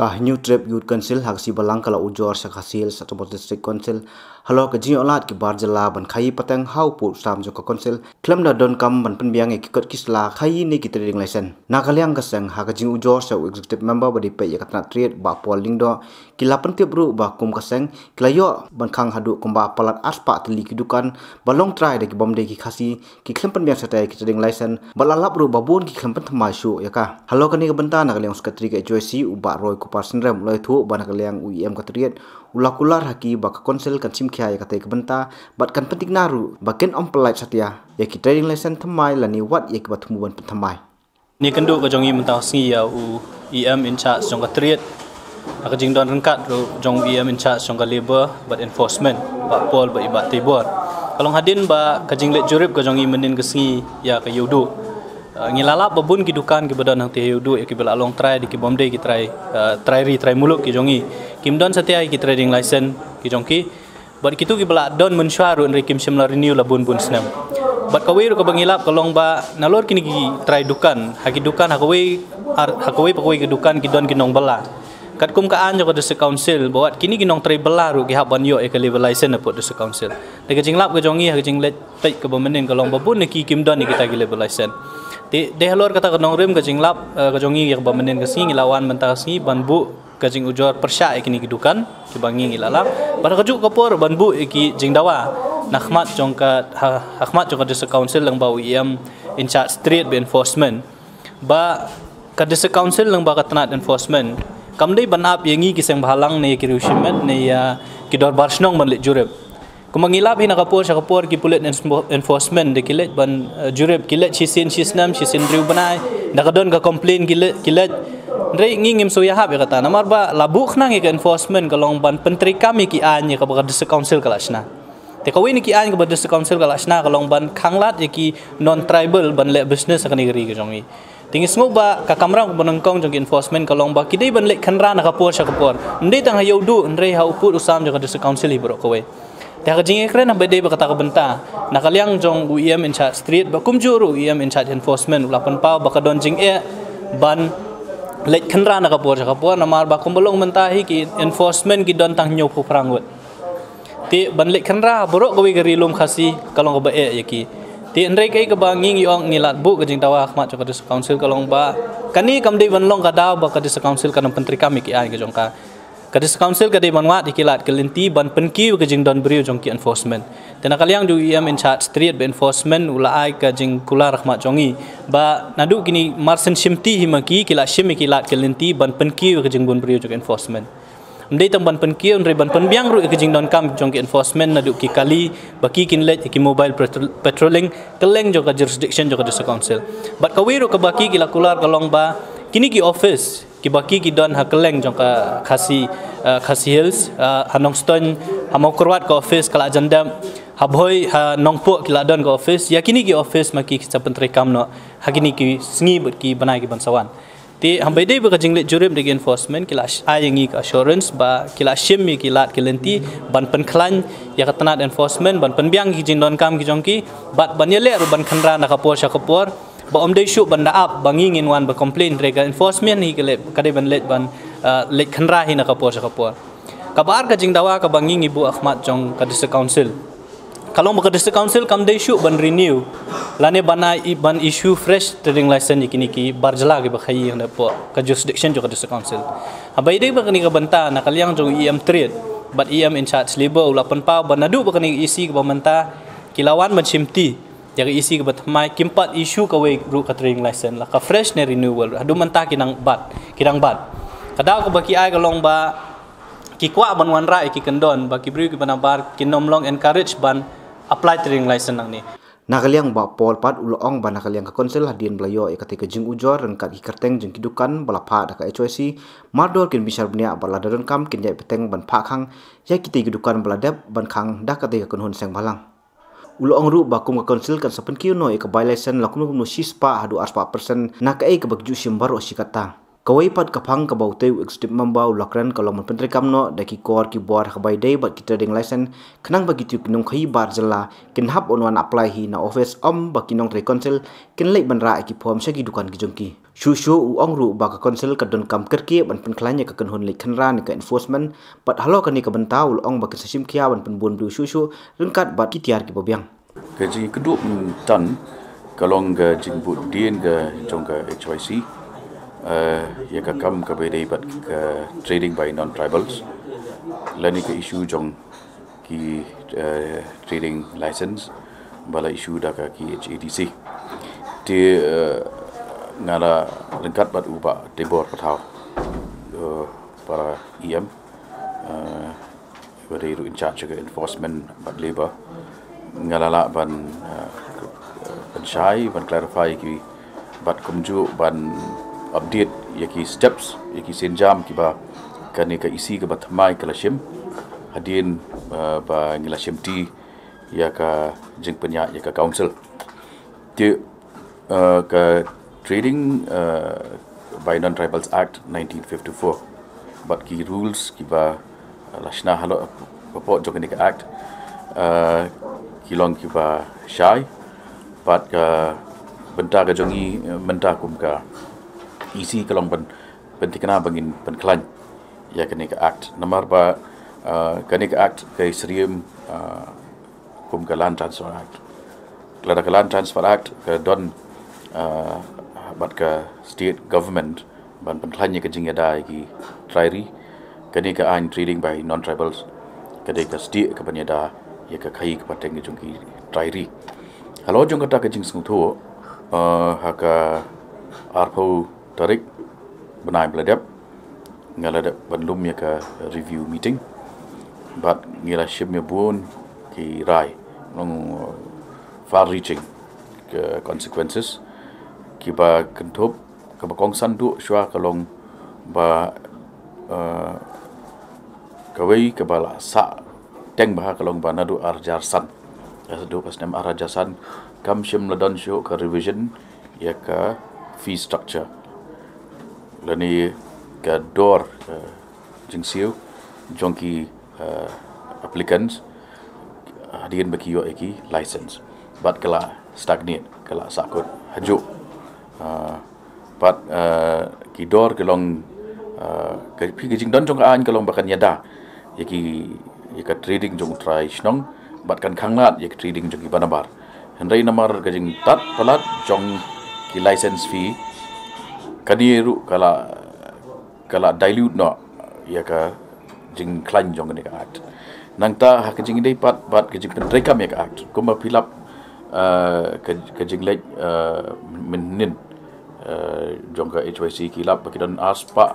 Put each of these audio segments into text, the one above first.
New Trip Youth Council Haksi Balang kalau Ujor Sakasil satu district council halo ke jingo lat ke bar Jyllei ban khai pateng hau pu sam jo ka council Khlem da don kam ban Pynbiang ki kot kisla khai ni ki trading license na kalyang ka sang ha ka jing Ujor sa executive member badi pe ya katna trade ba polling do ki lapan tiap ru ba kum ka sang klayo ban khang hadu kum ba palat aspa tli ki Dukan balong try de ki bom de ki khasi ki Khlem Pynbiang sa ki trading license balalap ru babun ki Khlem pan thamai shu ya ka halo ka ni ka banta na kalyang sekretari ke Joyce uba roy ku parsen rem loi thu ban kalyang UEM ka triet ulakular haki ba ka council kan sim khya ya ka te ka banta bat kan pentik naru baken om pelait satya ya ki trading license thamai lani wat ya ki bathmu ban thamai ni kendu ka jongi mentau singi ya UEM in charge jong ka triet aka jing don rengkat ro jong UEM in charge jong ka labor but enforcement ba pol ba ibat tibor kalong hadin ba ka jing let jurip ka jongi menin ka singi ya ka yudu ngilalap babun ki Dukan ki badan hang te yudu ya ki bela long try di ki bomde ki try muluk ki jongi kim don satya ki trading license ki jongki bat kitu ki bela don mensyuaru nri kim simla renew la bun snam bat kawiru ka bangilap kalong ba nalor kini ki try Dukan haki Dukan hakawai pakoi ki Dukan ki don ki nong bela kat kum ka an jo ka desa council bawat kini ki nong try bela ru ki haban yo e ka level license apot desa council de ka jinglap ka jongi ha jing let tai ka bamenin kalong babun ki kim don ni kita ki level license de halor kata ka nong rem ka jinglap ka jongi ya ba menen ka singi lawan mentah singi banbu ka jing Ujor persya kini ki Dukan ki bangi ilalap pada kajuk kapor banbu ki jing dawa nakhmat jong ka desa council lang ba UEM in charge street enforcement ba ka desa council lang ba ka tanat enforcement kamdei banap yengi ki sang bahalang ne ki rusimet ne ya ki dor barsnong ban le jurep kumangilap hina kapor ki pulit enforcement de kilet ban jurep kilet sisin riu banai nakadon ka complain kilet rei ngingim so ya hab ya kata namar ba labuk nang ke enforcement kalong ban pentri kami ki anya ka ba desa council kalasna te kawin ki anya ka ba desa council kalasna kalong ban khanglat ki non tribal ban le business ka negeri ke jongi tingis ngo ba ka kamrang bonangkong jong enforcement kalong ba kidai ban le khanra na kapor ndei tang hayudu ndrei ha uput usam jong desa council ibro kowe dah kejing ekren nak berdei berkata kebenta nak kaliang jong UEM in charge street bakum juru UEM in charge enforcement ulapan pau bakadon jing ban lek kenra nak kapor namar bakum belong mentahi ki enforcement ki don tang nyopu prangut ti ban lek kenra borok gawi gari lum khasi kalong ba yaki ti ndrei kai ka banging yong ngilat bu kejing tawa khmat jong kadis council kalong ba kani kamdei ban long kada ba kadis council kanam pentri kami ki ai ke jong ka kadis council kadai manwat dikilat kelenti ban penki ke jing don beriu jong ki enforcement tena kaliang ju UEM in charge street enforcement ulai ka jing kula rahmat jongi ba nadu kini marsen shimti himaki kila shimi kilat kelenti ban penki ke jing bon beriu jong enforcement mdei tam ban penki unre ban Pynbiang ru ke jing don kam jong ki enforcement nadu ki kali baki kinlet ki mobile patrolling keleng jong ka jurisdiction jong ka desa council bat kawiru ka baki kila kular kalong ba kini ki office ki baki ki don ha keleng jong ka khasi hills hanong stone hamau kurwat ka office kala jandam haboi ha nongpo kila don ka office ya kini ki office maki sa pentri kam no ha kini ki sngi but ki banai ki bansawan ti hambai dei ba jinglet jurim de enforcement kila ayengi ka assurance ba kila shimmi kilat kilenti ban penklan ya katanat enforcement ban Pynbiang ki jing don kam ki jongki bat banyele ru ban khanra na kapor ba omdei shu banda up bangingin wan ba complain rega enforcement ni kele kade ban let ban let khanra hi na kapor kabar ka jing dawa ka banging ibu Ahmad jong ka desa council kalong ba ka desa council kamdei shu ban renew lane ban issue fresh trading license kini ki bar Jyllei ba khai yang po ka jurisdiction jong ka desa council abai dei ba kani ka banta na kaliang jong EM trade but EM in charge labor ulapan pa banadu ba kani isi ka bamanta kilawan ban simti jadi isi ke batmai kimpat isu kawe ru ka trading license la ka fresh ne renewal adu manta kidang bat kadau ko baki ai kalong ba ki kwa ban wan rai ki kendon baki bri ki banabar ki nomlong encourage ban apply trading license nang ni nakaliang ba pol pat ulong ba nakaliang ka council hadin blayo e katika jing Ujor reng kat ikerteng jing Dukan balapha da ka HOC mardol kin bisar bnia baladon kam kin jai peteng ban pha khang ya kiti Dukan baladep ban khang da katika kunhun seng balang ulong ru bakum ka council kan sapen kiuno e ka by license lakum no sispa hadu aspa persen na ka e ka bagju simbaro sikata Kawai pat kapang kabau teu extip mambau lakran kalau mun pentri kamno da ki kor ki bor khabai dei bat ki trading license kenang bagi tu kinong khai bar jela kin hap onwan apply hi na office ba kinong tre council kin lei ban ra ki form sagi dukan ki jongki shu u ongru ba ka council ka don kam kerke ban pen khlanya ka kan hon lei khanra ni ka enforcement pat halo ka ni ka bantaul ong ba ka sasim khia ban pen bon bru shu rengkat bat ki tiar ki bobiang ke ji keduk tan kalong ga jingbut dien ga jongga HYC ya ka kam ka bedai bat ka trading by non tribals lani ka issue jong ki trading license bala issue da ka ki HADC ti ngala lengkat bat uba debor patau para EM bedai ru in charge of enforcement bat labor ngalala ban shai ban clarify ki bat kumju ban update yaki steps yaki senjam ki ba kani ka isi ka batmai kalashim hadin ba ngilashim ti ya ka jing penya ya ka council ti ka trading by non tribals act 1954 but ki rules ki ba lashna halo popot jogani ka act kilong ki ba shai but ka benta ka jongi menta kum ka isi kalong pentikana bangin penklan ya kene ka act nomor ba kene ka act kai serium kum ka land transfer act klara ka land transfer act ka don bat ka state government ban penklan ya ka jingya dai ki trairi kene ka an trading by non tribals kene ka state ka banyada ya ka khai ka pateng jong ki trairi halo jong ka jing sung tho ha ka arpo tarik benai beladap ngaladap bandum ya ka review meeting but ngila ship me bun ki rai long far reaching consequences ki ba kentop ka ba kongsan du shwa kalong ba kawai ka bala sa teng ba kalong ba nadu arjar san do pas nem arjar san kam shim ladon show ka revision ya ka fee structure lani ka door jingsiu jongki applicants hadin baki yo eki license but kala stagnate kala sakut haju but ki door kelong ka pi jing don jong an kelong bakan yada yaki yaka trading jong try snong but kan khanglat yak trading jong banabar hendai namar ka jing tat palat jong ki license fee kadiru kala dilute no ya ka jing klan jong ni ka act nang ta ha ka jing dei pat ka jing pentrekam ya ka act kuma pilap ka jing lek menin jong ka HYC kilap baki don aspa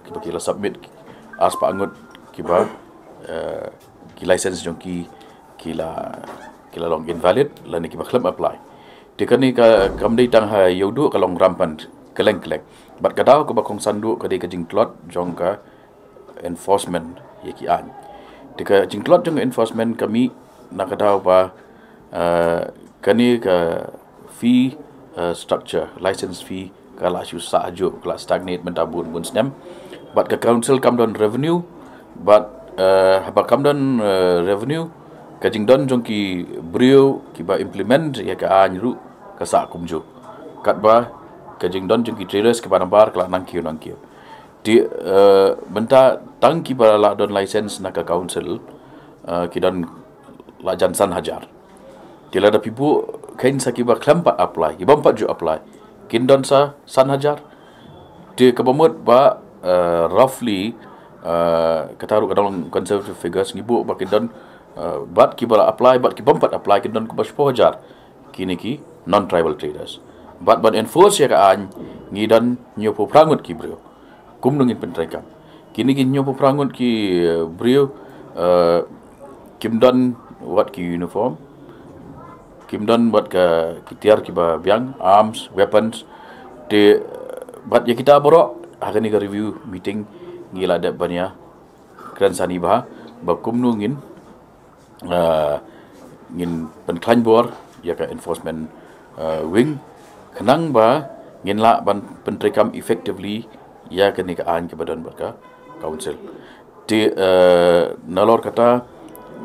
ki baki la submit aspa angut ki ba ki license jong kila long invalid lan ki ba Khlem apply tikani ka kamdei tang ha yodu kalong rampan keleng bat kadau ko bakong sandu ka de ka jingklot jong ka enforcement yaki an tika jingklot jong enforcement kami nakadau ba kani ka fee structure license fee kala shu sajo kala stagnate mentabun bun snem bat ka council kam don revenue bat haba kam don revenue ka jingdon jong ki brio ki ba implement ya ka anru ka sa kumju kat ba kajing don jeng ki traders ke bar kelak nangkiu di benta tangki bala don license nak council ki don la jansan hajar tila da pibu kain sakiba Khlem apply ki bampat ju apply kin don sa san hajar di kebamut ba roughly kataru kadang conservative figures ngibu ba kin don bat ki bala apply bat ki bampat apply kin don ku 10 hajar kini ki non tribal traders bat enforce ya ka an ngidan nyopo prangut ki brio kumnungin pentrekam kini ki nyopo prangut ki brio kimdan wat ki uniform kimdan wat ka kitiar ki ba biang arms weapons de bat ya kita borok akan ni review meeting ngila ada banyak kran sani ba kumnungin ngin penklan bor ya ka enforcement wing kenang ba ngin la ban pentrekam effectively ya kini ka an ke badan berka council ti nalor kata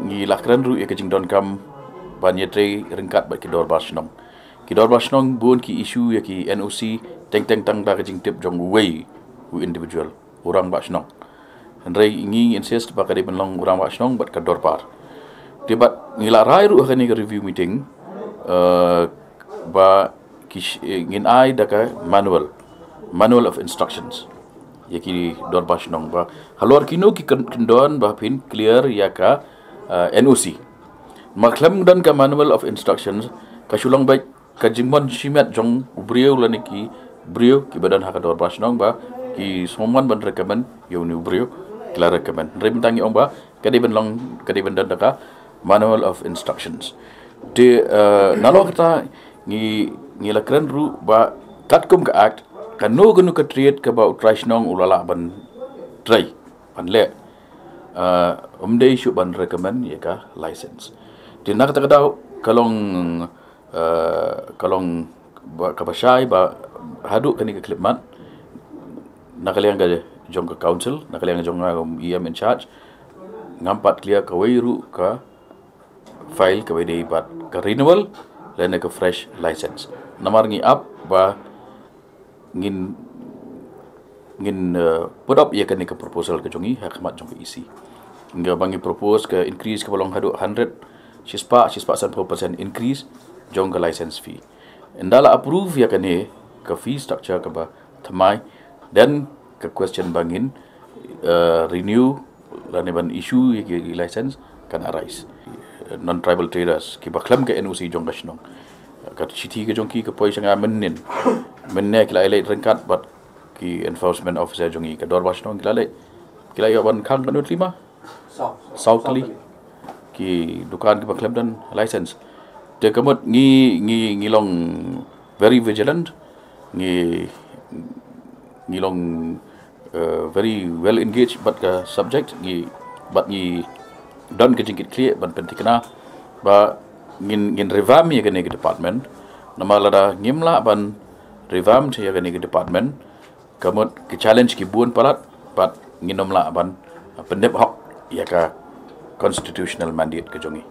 ngi lakran ru ya ke jingdon kam banyetre ringkat ba ki dor basnong bun ki isu ya ki NOC teng tang da ke jing tip jong wei u individual orang basnong Andrei ingi insist ba kadi benlong orang basnong bat ka dor par debat ngila rai ru kani ke review meeting ba ngin ai da ka manual of instructions yaki dor basnong ba halor kino ki kendon ba pin clear ya ka NOC maklem dan ka manual of instructions ka sulong baik ka jingmon simet jong ubrieu lani ki brio ki badan hak dor basnong ba ki someone ban recommend yo ni ubrieu kila recommend rem tangi ong ba kadi bendan ka manual of instructions de nalo kata ngi la kren ru ba tatkum ka act kan no gnu ka treat ka ba utrasnong ulala ban try ban le umdei shu ban recommend ya ka license de nak ta daw kalong ba ka basai ba hadu kani ka klipmat nakaliang ga jong ka council nakaliang jong EM in charge ngampat clear ka weiru ka file ka bede bat ka renewal dan ka fresh license namar ngi up ba ngin put up ya kan ka proposal ka jongi hakmat jong isi nga bangi propose ka increase ka balong hadu 100 sispa 10% increase jong ka license fee indala approve ya kan ka fee structure ka ba thamai dan ka question bangin renew lan issue ya license kan arise non tribal traders ki baklam ke NOC jong kasnong ka city ke jong ki ke poi sanga menne kila elai rengkat bat ki enforcement officer jong ki dor basnong kila yo ban khang kanut 5 south kali ki dukan ki baklam dan license de kamot ngi long very vigilant ngi long very well engaged but ka subject ngi don ke jingkit clear ban pentikna ba ngin revamp ya ke department namala da ngimla ban revamp ya ke department kamot ke challenge ki bun palat bat nginomla ban pendep hok ya ka constitutional mandate ke jongi